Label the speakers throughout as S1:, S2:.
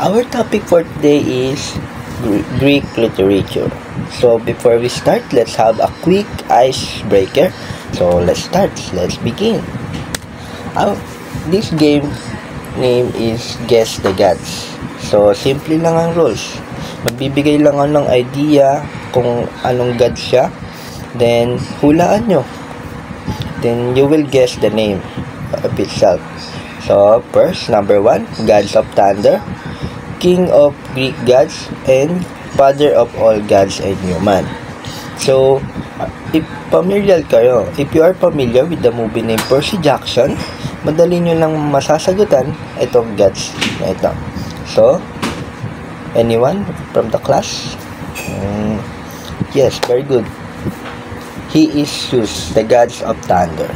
S1: Our topic for today is Greek literature. So before we start, let's have a quick icebreaker. So let's start. Let's begin. This game name is Guess the Gods. So simple lang ang rules. Magbibigay lang ako ng idea kung anong god siya. Then hulaan nyo. Then you will guess the name of itself. So first, number 1, gods of thunder, king of Greek gods, and father of all gods and human. So, if you are familiar with the movie named Percy Jackson, madali nyo lang masasagutan itong gods na ito. So, anyone from the class? Yes, very good. He is Zeus, the gods of thunder,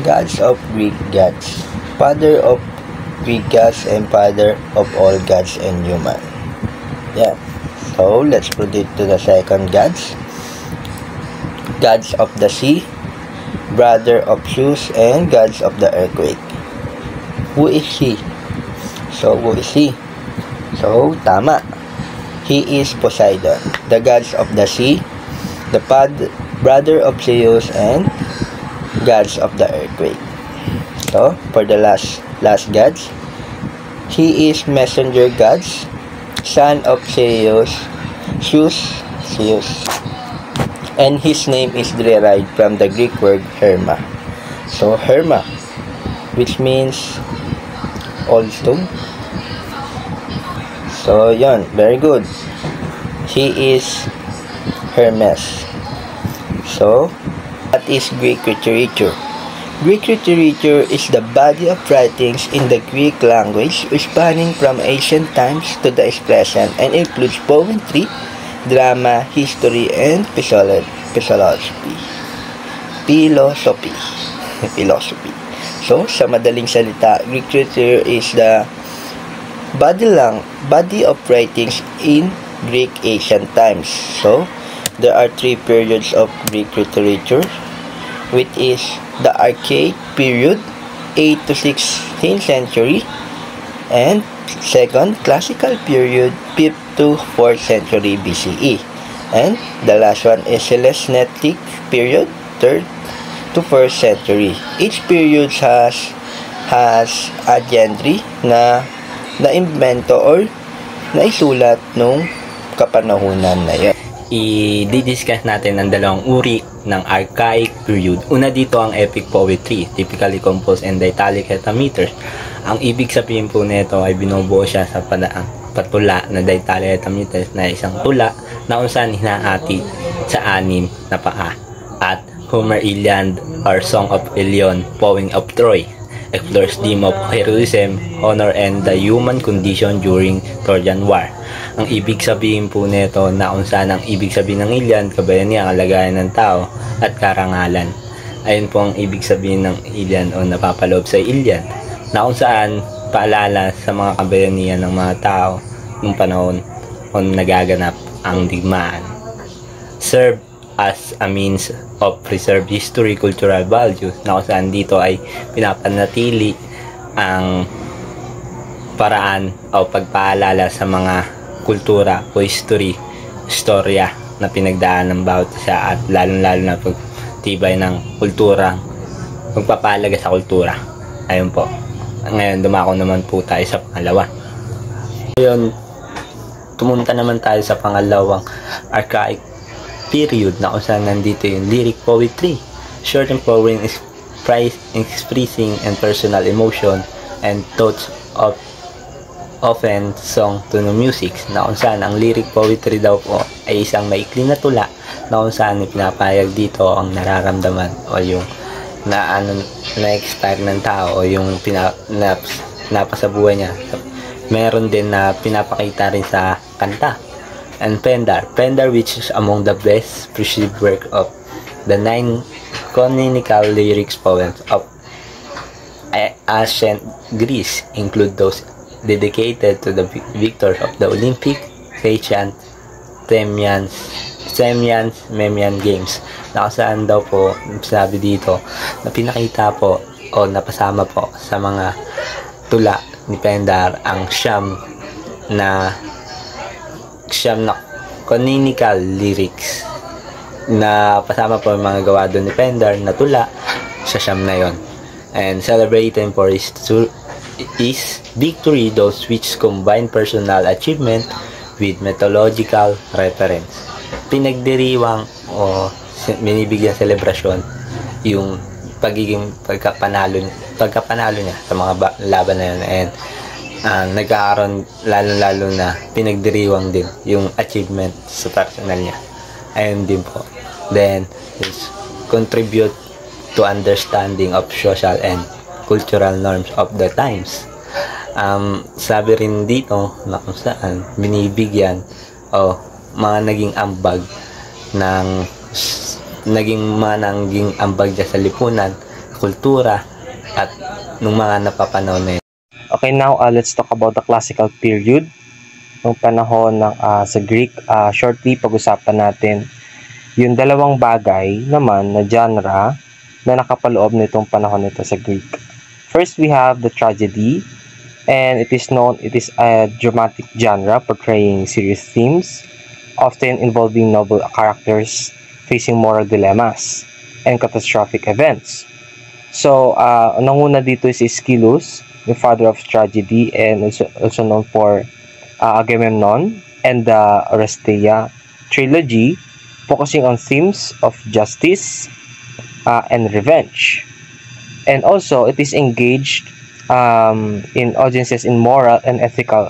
S1: gods of Greek gods, father of Greek gods, and father of all gods and human. Yeah. So, let's proceed to the second gods. Gods of the sea, brother of Zeus, and gods of the earthquake. Who is he? So, who is he? So, tama. He is Poseidon, the gods of the sea, the brother of Zeus, and gods of the earthquake. So, for the last gods, he is messenger gods, son of Zeus, and his name is derived from the Greek word Herma. So, Herma, which means old stone. So, yon, very good. He is Hermes. So, what is Greek literature? Greek literature is the body of writings in the Greek language spanning from ancient times to the present and includes poetry, drama, history, and philosophy. So, sa madaling salita, Greek literature is the body of writings in Greek ancient times. So, there are 3 periods of Greek literature, which is the Archaic period, 8th to 16th century, and second, Classical period, 5th to 4th century BCE, and the last one is Hellenistic period, 3rd to 1st century. Each period has a genre na naimbento or naisulat nung kapanahunan na yun.
S2: I-discuss natin ang dalawang uri ng archaic period. Una dito ang epic poetry, typically composed in diatonic hexameters. Ang ibig sabihin po nito ay binubuo siya sa patula na diatonic hexameters na isang tula na kung saan hinahati sa 6 na paa. At Homer Iliad or Song of Ilion, poem of Troy, explores theme of heroism, honor, and the human condition during Trojan War. Ang ibig sabihin po nito na kung saan ang ibig sabihin ng Iliad, kabayanihan, kalagayan ng tao, at karangalan. Ayun po ang ibig sabihin ng Iliad o napapaloob sa Iliad, na kung saan paalala sa mga kabayanihan ng mga tao nung panahon kung nagaganap ang digmaan. Serve as a means of preserve history, cultural values, na kung saan dito ay pinapanatili ang paraan o pagpaalala sa mga kultura o istorya na pinagdaan ng bawat isa, at lalong-lalo na pagtibay ng kultura, pagpapalaga sa kultura. Ayun po. Ngayon, dumako naman po tayo sa pangalawa. Ngayon, tumunta naman tayo sa pangalawang archaic period, na kung saan nandito yung lyric poetry, short and poem expressing and personal emotion and thoughts of often sung to the music, na kung saan ang lyric poetry daw po ay isang maikli na tula na kung saan pinapayag dito ang nararamdaman o yung na-expire ng tao o yung napasabuhay niya. Meron din na pinapakita rin sa kanta. And Pindar, which is among the best preserved work of the 9 canonical lyrics poems of ancient Greece, include those dedicated to the victors of the Olympic, Grecian, Memian Games, na saan daw po sabi dito na pinakita po o napasama po sa mga tula ni Pindar ang na siyam na canonical lyrics na kasama po mga gawa doon ni Pindar na tula sa siyam na yon. And celebrating for is victory, those which combine personal achievement with methodological reference. Pinagdiriwang o binibigyan selebrasyon yung pagkapanalo niya sa mga laban na yun, and nagkakaroon lalo na pinagdiriwang din yung achievement sa personal niya. Ayun din po. Then contribute to understanding of social and cultural norms of the times. Sabi rin dito na kung saan binibigyan o mga naging ambag dyan sa lipunan, kultura, at nung mga napapanahon na yun.
S3: Okay, now let's talk about the classical period. Nung panahon ng sa Greek, shortly pag-usapan natin yung dalawang bagay naman na genre na nakapaloob nitong panahon nito sa Greek. First, we have the tragedy, and it is a dramatic genre portraying serious themes, often involving noble characters facing moral dilemmas and catastrophic events. So, nanguna dito is Aeschylus, the father of tragedy, and also known for Agamemnon and the Oresteia trilogy, focusing on themes of justice and revenge. And also, it is engaged in audiences in moral and ethical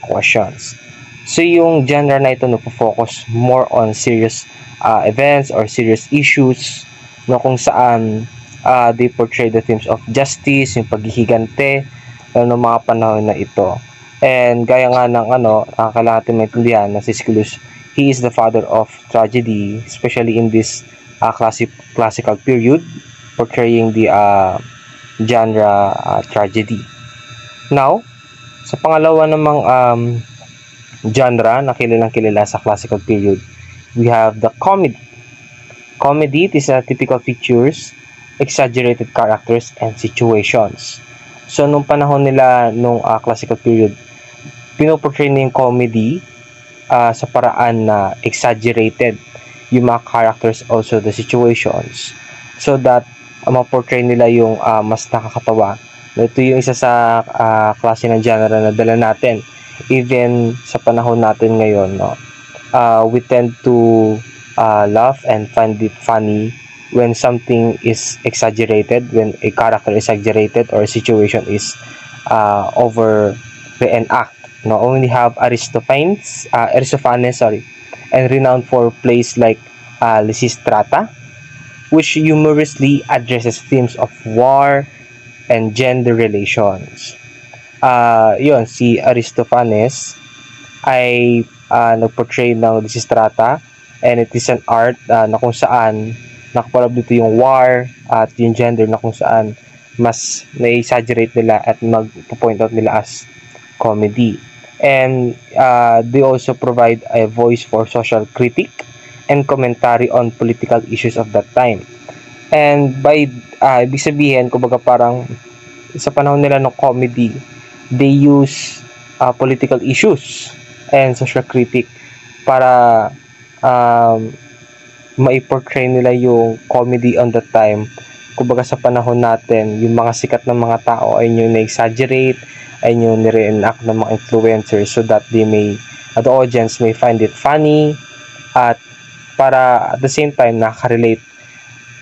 S3: questions. So, yung genre na ito nagpo-focus more on serious events or serious issues, no, kung saan they portray the themes of justice, yung paghihigante ng mga panahon na ito. And gaya nga ng kailangan natin maintindihan na si Aeschylus, he is the father of tragedy, especially in this classical period, portraying the genre tragedy. Now, sa pangalawa namang genre na kilalang-kilala sa classical period, we have the comedy. Comedy, it is a typical features, exaggerated characters, and situations. So, nung panahon nila, nung classical period, pinoportray na yung comedy sa paraan na exaggerated yung mga characters, also the situations, so that ma-portray nila yung mas nakakatawa. Ito yung isa sa klase ng genre na dala natin. Even sa panahon natin ngayon, no? We tend to laugh and find it funny when something is exaggerated, when a character is exaggerated or a situation is over reenact. No, only have Aristophanes, and renowned for plays like Lysistrata, which humorously addresses themes of war and gender relations. Yun, si Aristophanes ay nagportray ng Lysistrata, and it is an art na kung saan nakapaloob dito yung war at yung gender, na kung saan mas na-exaggerate nila at mag-point out nila as comedy. And they also provide a voice for social critique and commentary on political issues of that time. And by ibig sabihin, kumbaga parang sa panahon nila ng comedy, they use political issues and social critique para mai-portray nila yung comedy on that time. Kumbaga sa panahon natin, yung mga sikat ng mga tao ay yung na-exaggerate, ay yung nire-enact ng mga influencers, so that the audience may find it funny, at para at the same time nakarelate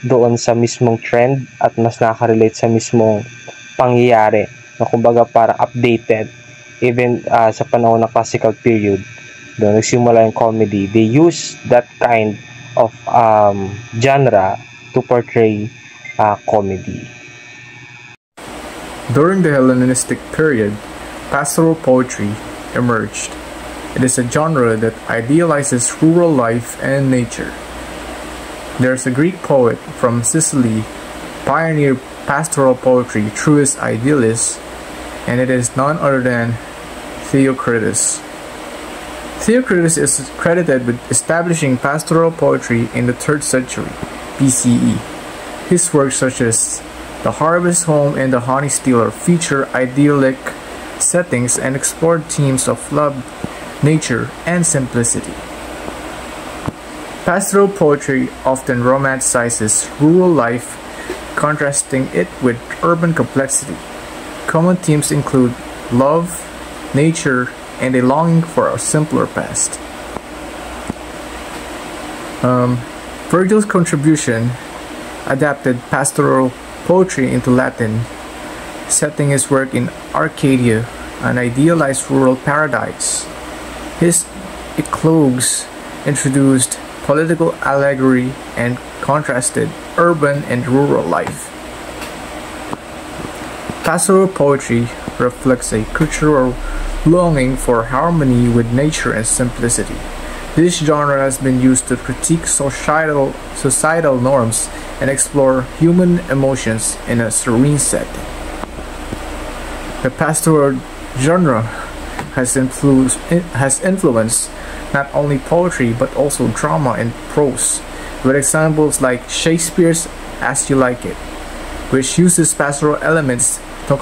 S3: doon sa mismong trend at mas nakarelate sa mismong pangyayari, na kumbaga para updated. Even sa panahon ng classical period, doon nagsimula yung comedy, they use that kind of genre to portray comedy.
S4: During the Hellenistic period, pastoral poetry emerged. It is a genre that idealizes rural life and nature. There's a Greek poet from Sicily pioneered pastoral poetry through his Idealists, and it is none other than Theocritus. Theocritus is credited with establishing pastoral poetry in the 3rd century BCE. His works such as The Harvest Home and The Honey Stealer feature idyllic settings and explored themes of love, nature, and simplicity. Pastoral poetry often romanticizes rural life, contrasting it with urban complexity. Common themes include love, nature, and a longing for a simpler past. Virgil's contribution adapted pastoral poetry into Latin, setting his work in Arcadia, an idealized rural paradise. His eclogues introduced political allegory and contrasted urban and rural life. Pastoral poetry reflects a cultural longing for harmony with nature and simplicity. This genre has been used to critique societal norms and explore human emotions in a serene setting. The pastoral genre has influenced not only poetry but also drama and prose, with examples like Shakespeare's As You Like It, which uses pastoral elements to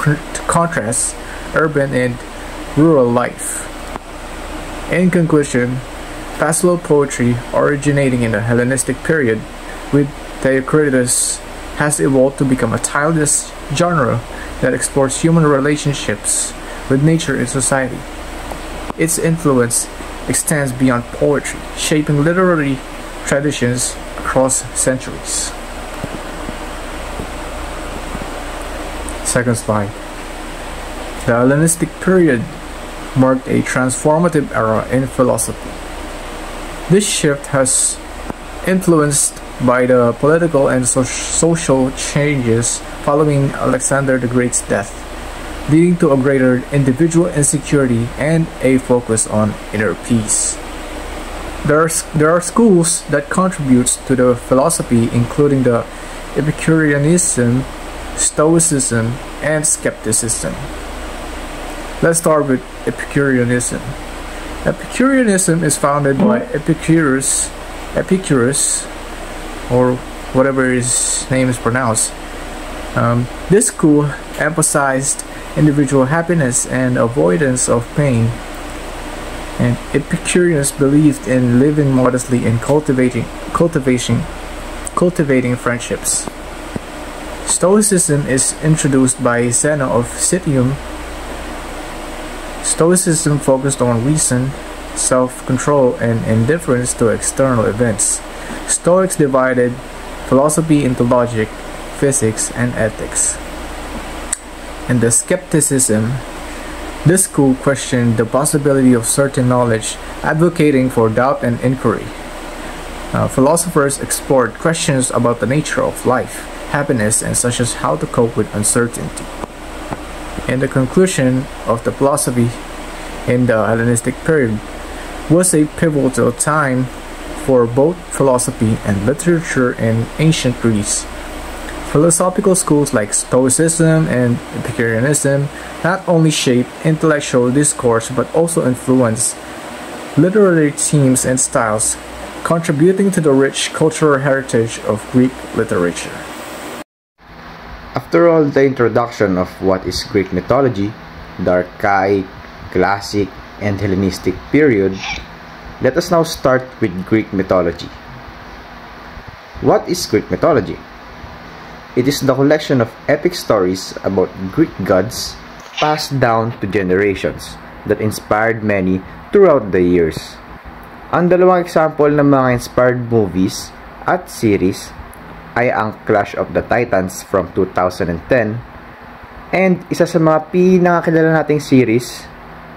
S4: contrast urban and rural life. In conclusion, pastoral poetry, originating in the Hellenistic period with Theocritus, has evolved to become a timeless genre that explores human relationships with nature and society. Its influence extends beyond poetry, shaping literary traditions across centuries. Second slide. The Hellenistic period marked a transformative era in philosophy. This shift has influenced by the political and social changes following Alexander the Great's death, leading to a greater individual insecurity and a focus on inner peace. There are schools that contribute to the philosophy, including the Epicureanism, Stoicism, and Skepticism. Let's start with Epicureanism. Epicureanism is founded by Epicurus, or whatever his name is pronounced. This school emphasized individual happiness and avoidance of pain, and Epicureans believed in living modestly and cultivating friendships. Stoicism is introduced by Zeno of Citium. Stoicism focused on reason, self-control, and indifference to external events. Stoics divided philosophy into logic, physics, and ethics. And the Skepticism, this school questioned the possibility of certain knowledge, advocating for doubt and inquiry. Philosophers explored questions about the nature of life, happiness, and such as how to cope with uncertainty. And the conclusion of the philosophy in the Hellenistic period was a pivotal time for both philosophy and literature in ancient Greece. Philosophical schools like Stoicism and Epicureanism not only shaped intellectual discourse but also influenced literary themes and styles, contributing to the rich cultural heritage of Greek literature.
S5: After all the introduction of what is Greek mythology, the archaic, classic, and Hellenistic period, let us now start with Greek mythology. What is Greek mythology? It is the collection of epic stories about Greek gods passed down to generations that inspired many throughout the years. Ang dalawang example ng mga inspired movies at series ay ang Clash of the Titans from 2010 and isa sa mga pinakakilala nating series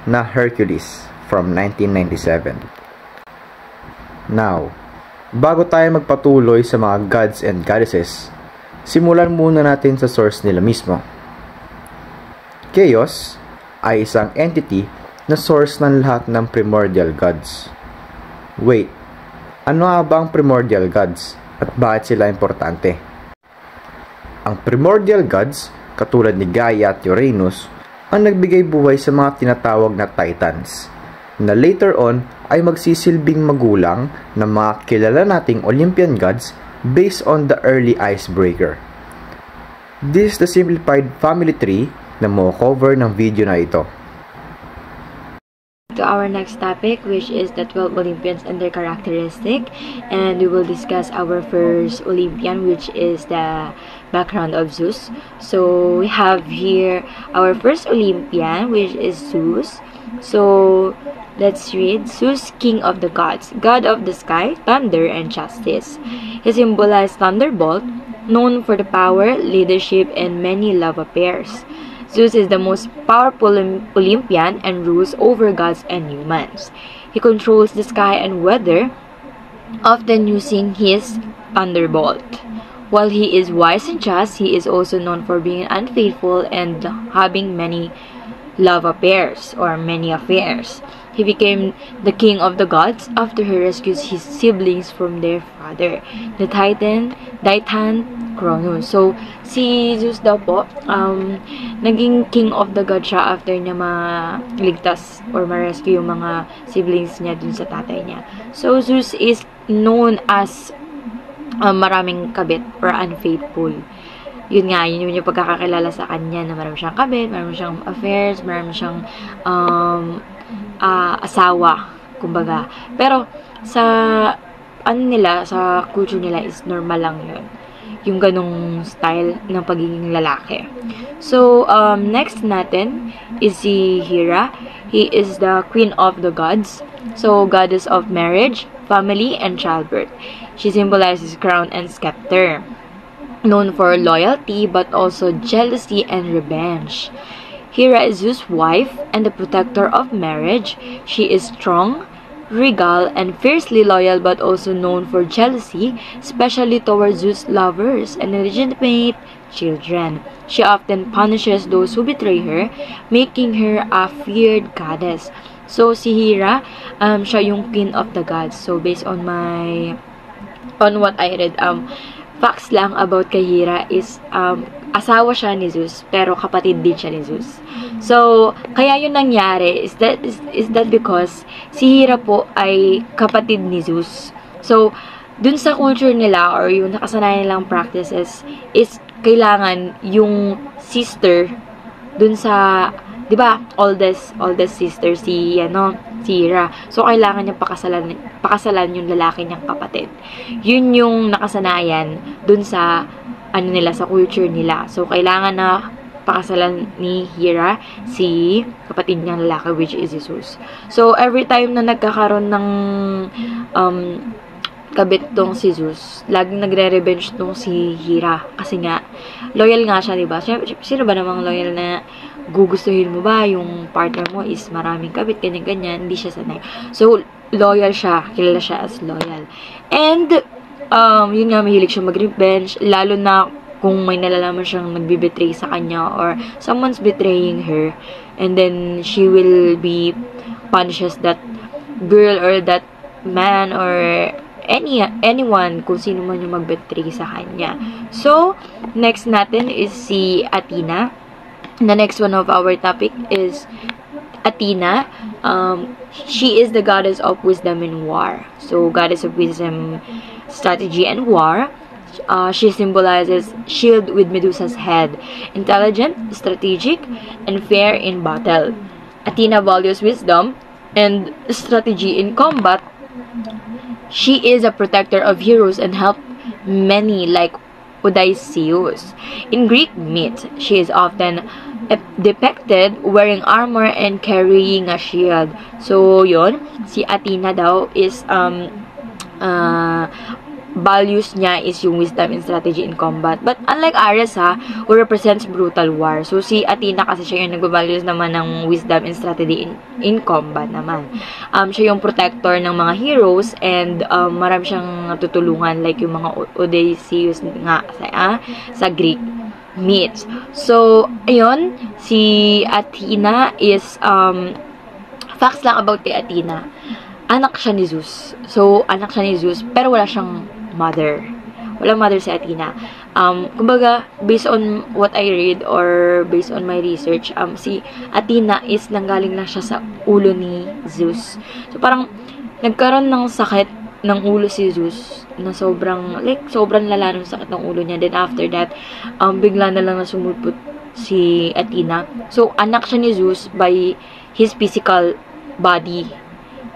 S5: na Hercules from 1997. Now, bago tayo magpatuloy sa mga gods and goddesses, simulan muna natin sa source nila mismo. Chaos ay isang entity na source ng lahat ng primordial gods. Wait, ano nga ba ang primordial gods at bakit sila importante? Ang primordial gods, katulad ni Gaia at Uranus, ang nagbigay buhay sa mga tinatawag na Titans, na later on ay magsisilbing magulang ng mga kilala nating Olympian gods based on the early icebreaker. This is the simplified family tree na mo-cover ng video na ito.
S6: To our next topic, which is the 12 Olympians and their characteristic, and we will discuss our first Olympian, which is the background of Zeus. So we have here our first Olympian, which is Zeus. So let's read. Zeus, king of the gods, god of the sky, thunder, and justice. He symbolized thunderbolt, known for the power, leadership, and many love affairs. Zeus is the most powerful Olympian and rules over gods and humans. He controls the sky and weather, often using his thunderbolt. While he is wise and just, he is also known for being unfaithful and having many love affairs or many affairs. He became the king of the gods after he rescues his siblings from their father, the Titan Cronus. So, si Zeus daw po, naging king of the gods siya after niya maligtas or ma-rescue yung mga siblings niya dun sa tatay niya. So, Zeus is known as maraming kabit or unfaithful. Yun nga, yun yung pagkakakilala sa kanya na marami siyang kabit, marami siyang affairs, marami siyang asawa, kumbaga. Pero, sa sa culture nila is normal lang yun. Yung ganong style ng pagiging lalaki. So, next natin is si Hera. He is the queen of the gods. So, goddess of marriage, family, and childbirth. She symbolizes crown and scepter. Known for loyalty, but also jealousy and revenge. Hera is Zeus' wife and the protector of marriage. She is strong, regal, and fiercely loyal, but also known for jealousy, especially towards Zeus' lovers and illegitimate children. She often punishes those who betray her, making her a feared goddess. So, si Hera, siya yung queen of the gods. So, based on what I read, facts lang about kay Hera is, asawa siya ni Zeus, pero kapatid din siya ni Zeus. So, kaya yun nangyari is that because si Hera po ay kapatid ni Zeus. So, dun sa culture nila or yung nakasanayan nilang practices is kailangan yung sister dun sa, di ba, oldest sister si Hera. So, kailangan niya pakasalan yung lalaki niyang kapatid. Yun yung nakasanayan dun sa nila, sa culture nila. So, kailangan na pakasalan ni Hera si kapatid niyang lalaki, which is Zeus. So, every time na nagkakaroon ng kabit tong si Zeus, laging nagre-revenge tong si Hera. Kasi nga, loyal nga siya, diba? Sino ba namang loyal na gugustuhin mo ba yung partner mo is maraming kabit, ganyan-ganyan, hindi siya sanay. So, loyal siya. Kilala siya as loyal. And, yun nga, mahilig siya mag-revenge, lalo na kung may nalalaman siyang nagbibetray sa kanya or someone's betraying her, and then she will be punishes that girl or that man or anyone, kung sino man yung magbetray sa kanya. So, next natin is si Athena. The next one of our topic is Athena. She is the goddess of wisdom and war. So, goddess of wisdom, strategy, and war. She symbolizes shield with Medusa's head, intelligent, strategic, and fair in battle. Athena values wisdom and strategy in combat. She is a protector of heroes and helped many like Odysseus. In Greek myth, she is often depicted wearing armor and carrying a shield. So, yun, si Athena daw is values niya is yung wisdom and strategy in combat. But unlike Ares who represents brutal war. So, si Athena kasi siya yung nag-values naman ng wisdom and strategy in combat naman. Siya yung protector ng mga heroes and marami siyang tutulungan like yung mga Odysseus nga sa Greek myths. So, ayun, si Athena is facts lang about kay Athena. Anak siya ni Zeus. So, anak siya ni Zeus, pero wala siyang mother. Walang mother si Athena. Kumbaga, based on what I read or based on my research, si Athena is nanggaling lang siya sa ulo ni Zeus. So, parang nagkaroon ng sakit ng ulo si Zeus na sobrang lala ng sakit ng ulo niya. Then, after that, bigla na lang na sumulpot si Athena. So, anak siya ni Zeus by his physical body.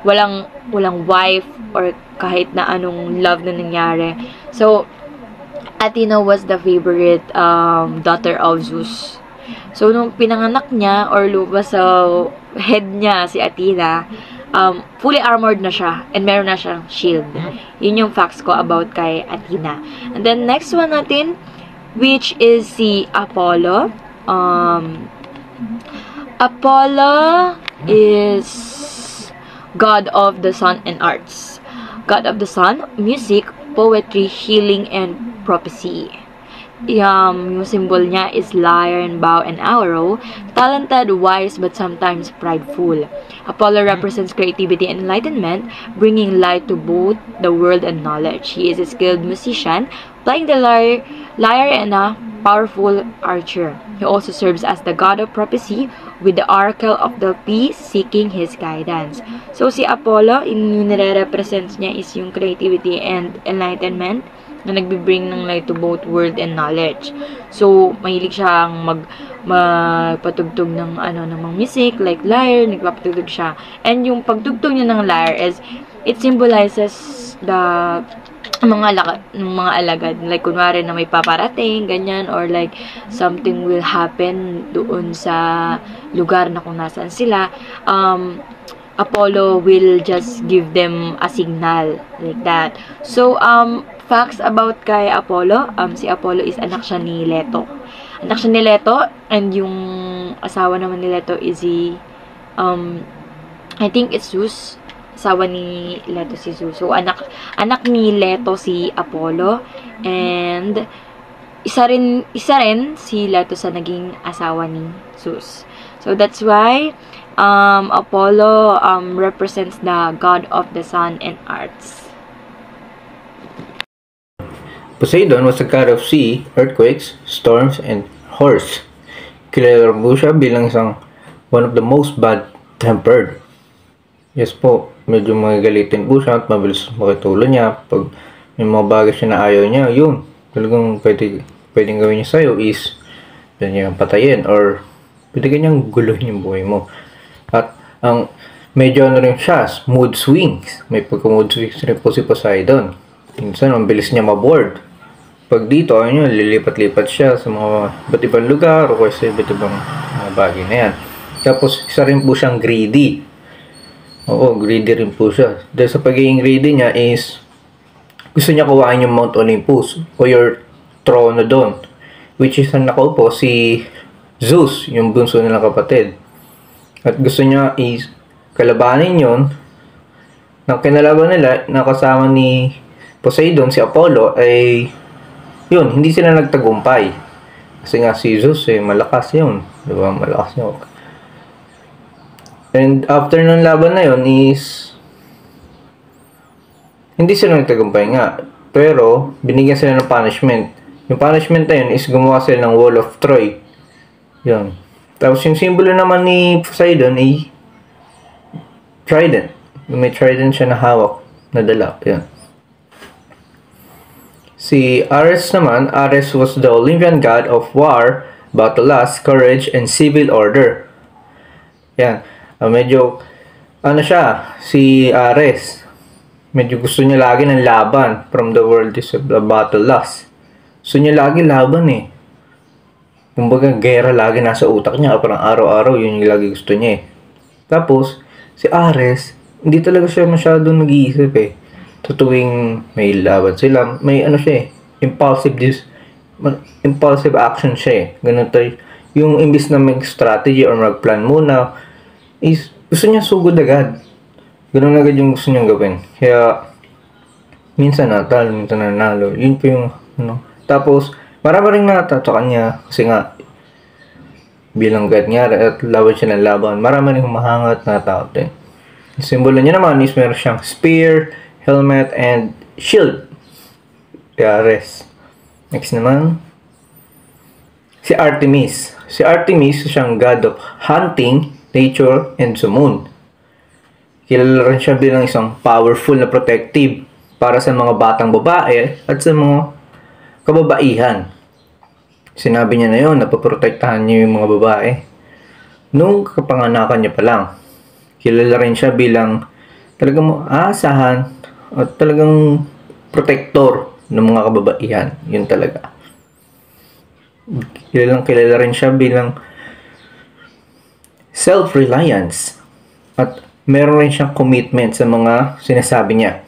S6: Walang wife or kahit na anong love na nangyari. So, Athena was the favorite daughter of Zeus. So, nung pinanganak niya or lumabas sa head niya si Athena, fully armored na siya and meron na siyang shield. Yun yung facts ko about kay Athena. And then, next one natin, which is si Apollo. Apollo is god of the sun and arts. God of the sun, music, poetry, healing, and prophecy. Yung symbol niya is lion, bow, and arrow. Talented, wise, but sometimes prideful. Apollo represents creativity and enlightenment, bringing light to both the world and knowledge. He is a skilled musician, playing the lyre and a powerful archer. He also serves as the god of prophecy, with the oracle of Delphi seeking his guidance. So, si Apollo, yung nire-represent niya is yung creativity and enlightenment na nagbibring ng light to both world and knowledge. So, mahilig siyang magpatugtog ng mga music, like lyre, nagpapatugtog siya. And yung pagtugtog niya ng lyre is, it symbolizes the mga alagad. Like, kunwari na may paparating, ganyan, or like, something will happen doon sa lugar na kung nasaan sila. Apollo will just give them a signal, like that. So, facts about kay Apollo, si Apollo is anak siya ni Leto. Anak siya ni Leto, and yung asawa naman ni Leto is I think it's Zeus. Asawa ni Leto si Zeus. So, anak ni Leto si Apollo, and isa rin si Leto sa naging asawa ni Zeus. So, that's why Apollo represents the god of the sun and arts.
S1: Poseidon was the god of sea, earthquakes, storms, and horse. Kilala po siya bilang one of the most bad-tempered. Yes po, medyo magagalitin po siya at mabilis makitulo niya. Pag may mga bagay siya na ayaw niya, yun, talagang pwedeng gawin niya sa'yo is pwede niyang patayin or pwede kanyang guluhin yung buhay mo. At ang medyo rin siya, mood swings. May pagka-mood swings rin po si Poseidon. Minsan, ang bilis niya maboard. Pag dito, lilipat-lipat siya sa mga iba't ibang lugar o sa iba't ibang bagay na yan. Tapos, isa rin po siyang greedy. Oo, greedy rin po siya. Dahil sa pagiging greedy niya is gusto niya kuhain yung Mount Olympus o your trono doon. Which is ang nakaupo si Zeus, yung bunso nilang kapatid. At gusto niya is kalabanin yon. Nang kinalaban nila, nakasama ni Poseidon, si Apollo, ay yun, hindi sila nagtagumpay. Kasi nga si Zeus, malakas yun. Diba? Malakas yun. And after ng laban na yun is hindi sila nagtagumpay nga. Pero binigyan sila ng punishment. Yung punishment na yun is gumawa sila ng Wall of Troy. Yun. Tapos yung simbolo naman ni Poseidon ay trident. May trident siya na hawak na dala. Yun. Si Ares naman, Ares was the Olympian god of war, battle lust, courage, and civil order. Yan. Medyo, siya, si Ares, medyo gusto niya lagi ng laban from the world is a battle lust. Gusto niya lagi laban eh. Kumbaga, gera lagi nasa utak niya, parang araw-araw, yun yung lagi gusto niya eh. Tapos, si Ares, hindi talaga siya masyadong nag-iisip eh. Tuwing may laban sila, may siya eh, impulsive action siya eh. Ganun tayo. Yung imbis na mag-strategy or mag-plan muna, is gusto niya sugod agad. Ganun agad yung gusto niyang gawin. Kaya, minsan natalo, minsan nanalo. Yun po yung, Tapos, marami rin natato kanya. Kasi nga, bilang god niya, at laban siya ng laban. Marami rin humahangat na tao din. Yung simbolo niya naman is meron siyang spear, helmet, and shield. Ares. Next naman, si Artemis. Si Artemis siyang god of hunting, nature, and sa moon. Kilala rin siya bilang isang powerful na protective para sa mga batang babae at sa mga kababaihan. Sinabi niya na yun, napaprotektahan niya yung mga babae nung kapanganakan niya pa lang. kilala rin siya bilang talagang aasahan at talagang protector ng mga kababaihan. Yun talaga. Kilala rin siya bilang self-reliance at meron rin siyang commitment sa mga sinasabi niya.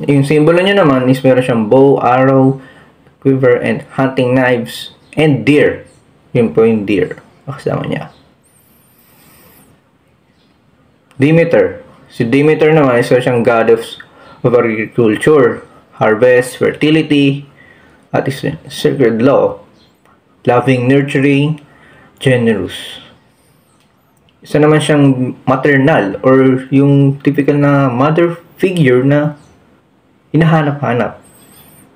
S1: Yung simbolo niya naman is meron siyang bow, arrow, quiver, and hunting knives, and deer. Yun po yung deer. Kasama niya. Demeter. Si Demeter naman is siyang god of agriculture, harvest, fertility, at is sacred law, loving, nurturing, generous. Isa naman siyang maternal or yung typical na mother figure na hinahanap-hanap.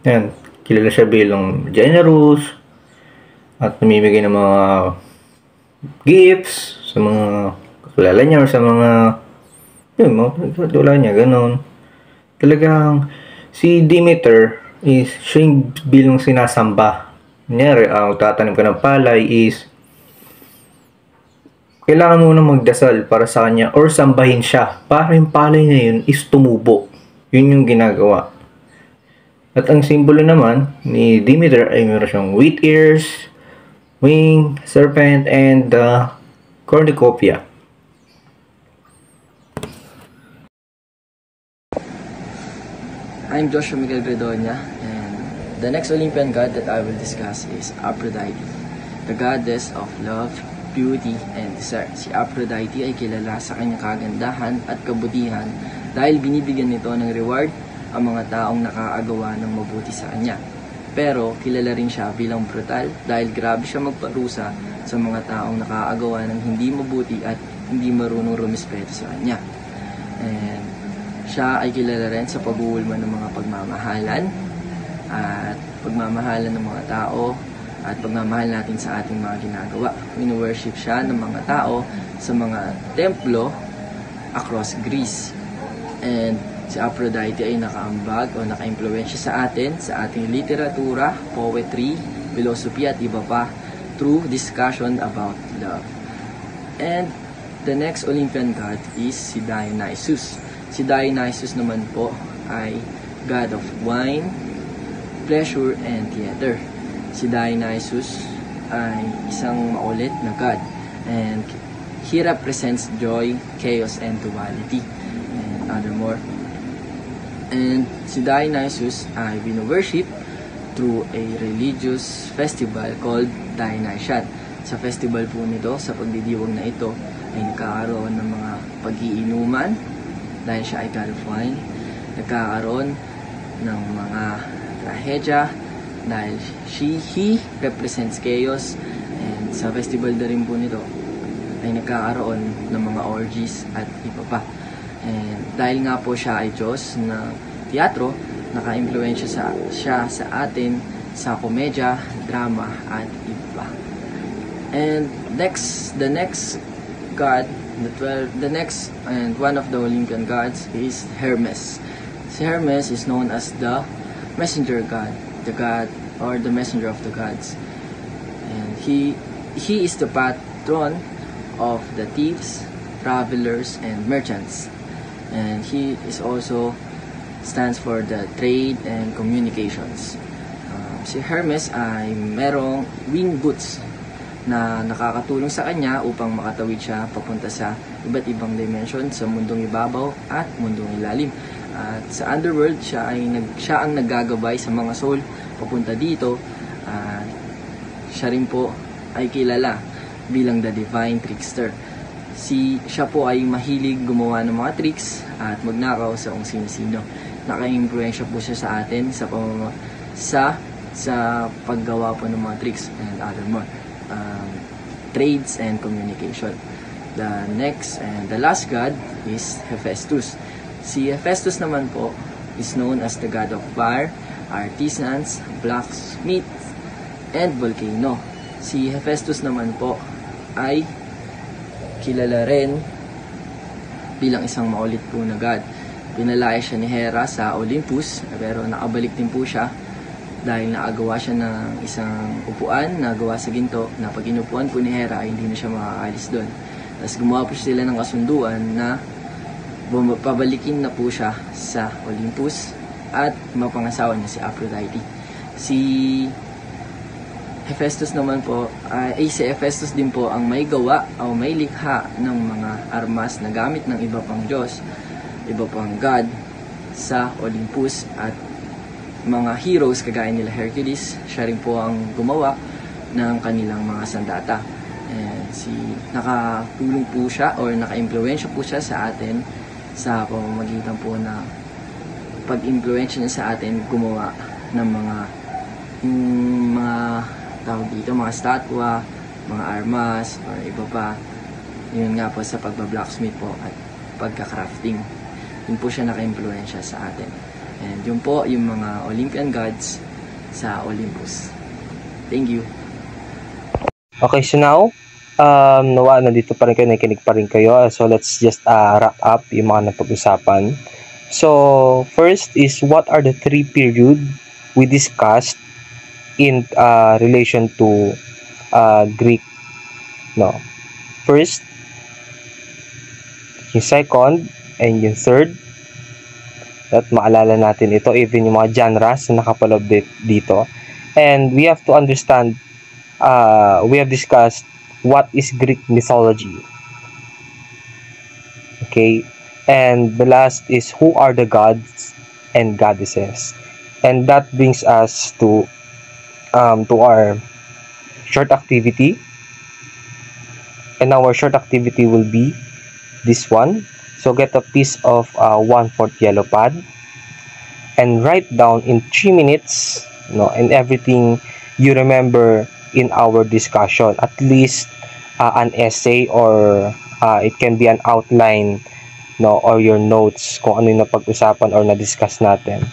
S1: Yan, kilala siya bilang generous at namimigay ng mga gifts sa mga kakilala niya or sa mga tulad niya, ganun. Talagang si Demeter is siya yung bilang sinasamba. Kunyari, tatanim ka ng palay is kailangan mo na magdasal para sa kanya or sambahin siya para yung palay na yun is tumubo. Yun yung ginagawa. At ang simbolo naman ni Demeter ay meron siyang wheat ears, wing, serpent, and cornucopia.
S7: I'm Joshua Miguel Gredonia, and the next Olympian god that I will discuss is Aphrodite, the goddess of love, beauty, and desire. Si Aphrodite ay kilala sa kanyang kagandahan at kabutihan dahil binibigyan nito ng reward ang mga taong nakaagawa ng mabuti sa kanya. Pero kilala rin siya bilang brutal dahil grabe siya magparusa sa mga taong nakaagawa ng hindi mabuti at hindi marunong rumispeto sa kanya. And siya ay kilala rin sa pag-uulma ng mga pagmamahalan at pagmamahalan ng mga tao at pagmamahal natin sa ating mga ginagawa. Wino-worship siya ng mga tao sa mga templo across Greece. And si Aphrodite ay nakaambag o naka-impluwensya sa atin, sa ating literatura, poetry, philosophy at iba pa through discussion about love. And the next Olympian god is si Dionysus. Si Dionysus naman po ay god of wine, pleasure, and theater. Si Dionysus ay isang maulit na god and he represents joy, chaos, and duality and other more. And si Dionysus ay wino-worship through a religious festival called Dionysian. Sa festival po nito, sa pagdidiwang na ito, ay nagkakaroon ng mga pag-iinuman dahil siya ay god of wine. Nagkakaroon ng mga trahedya dahil he represents chaos. And sa festival na rin po nito ay nagkakaroon ng mga orgies at iba pa. And dahil nga po siya ay Diyos na teatro, naka-impluwensya siya sa atin sa komedya, drama, at iba. And the next god, the next and one of the Olympian gods is Hermes. Si Hermes is known as the messenger god, the god or the messenger of the gods. And he is the patron of the thieves, travelers, and merchants. And he is also stands for the trade and communications. Si Hermes ay merong wing boots na nakakatulong sa kanya upang makatawid siya papunta sa iba't ibang dimension sa mundong ibabaw at mundong ilalim. At sa underworld, siya ang naggagabay sa mga soul papunta dito. At siya rin po ay kilala bilang the divine trickster. Siya po ay mahilig gumawa ng mga tricks at magnakaw sa kung sino-sino. Naka-impluwensya po siya sa atin sa paggawa po ng mga tricks and other more. Trades and communication. The next and the last god is Hephaestus. Si Hephaestus naman po is known as the god of fire, artisans, blacksmith, and volcano. Si Hephaestus naman po ay kilala rin bilang isang maulit po na god. Pinalaya siya ni Hera sa Olympus, pero nakabalik din po siya dahil naagawa siya ng isang upuan na gawa sa ginto na pag inupuan po ni Hera ay hindi na siya makakaalis doon. Tapos gumawa po sila ng kasunduan na pabalikin na po siya sa Olympus at mapangasawa niya si Aphrodite. Si Hephaestus naman po, si Hephaestus din po ang may gawa o may likha ng mga armas na gamit ng iba pang Diyos, iba pang God sa Olympus, at mga heroes kagaya nila Hercules, siya rin po ang gumawa ng kanilang mga sandata. And nakatulong po siya or naka-impluwensya po siya sa atin sa pamamagitan po na pag-impluwensya niya sa atin gumawa ng mga tawag dito, mga statwa, mga armas, or iba pa. Yun nga po sa pagba-blacksmith po at pagka-crafting. Yun po siya naka-impluwensya sa atin. And yun po yung mga Olympian gods sa Olympus. Thank you.
S3: Okay, so now, nawa na dito pa rin kayo, nakikinig pa rin kayo. So let's just wrap up yung mga napag-usapan. So first is, what are the 3 period we discussed in relation to Greek? No. First, yung second, and yung third. At maalala natin ito, even yung mga genres na nakapaloob dito. And we have to understand, we have discussed what is Greek mythology. Okay, and the last is, who are the gods and goddesses. And that brings us to our short activity. And our short activity will be this one. So get a piece of 1/4 yellow pad and write down in 3 minutes, and everything you remember in our discussion. At least an essay, or it can be an outline, or your notes kung ano yung napag-usapan or na-discuss natin.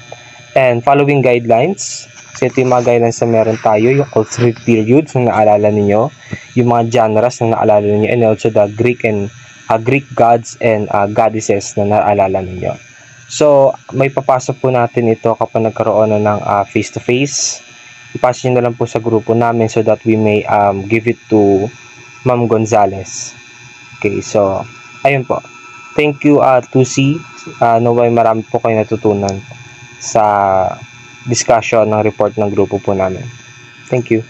S3: And following guidelines. So ito yung mga guidelines na meron tayo, yung alternate periods na naalala ninyo, yung mga genres na naalala ninyo, and also the Greek gods and goddesses na naalala ninyo. So may papasok po natin ito kapag nagkaroon na ng face-to-face. Ipasa nyo na lang po sa grupo namin so that we may give it to Ma'am Gonzales. Okay, so ayun po. Thank you, Tusi. Naway marami po kayo natutunan sa discussion ng report ng grupo po namin. Thank you.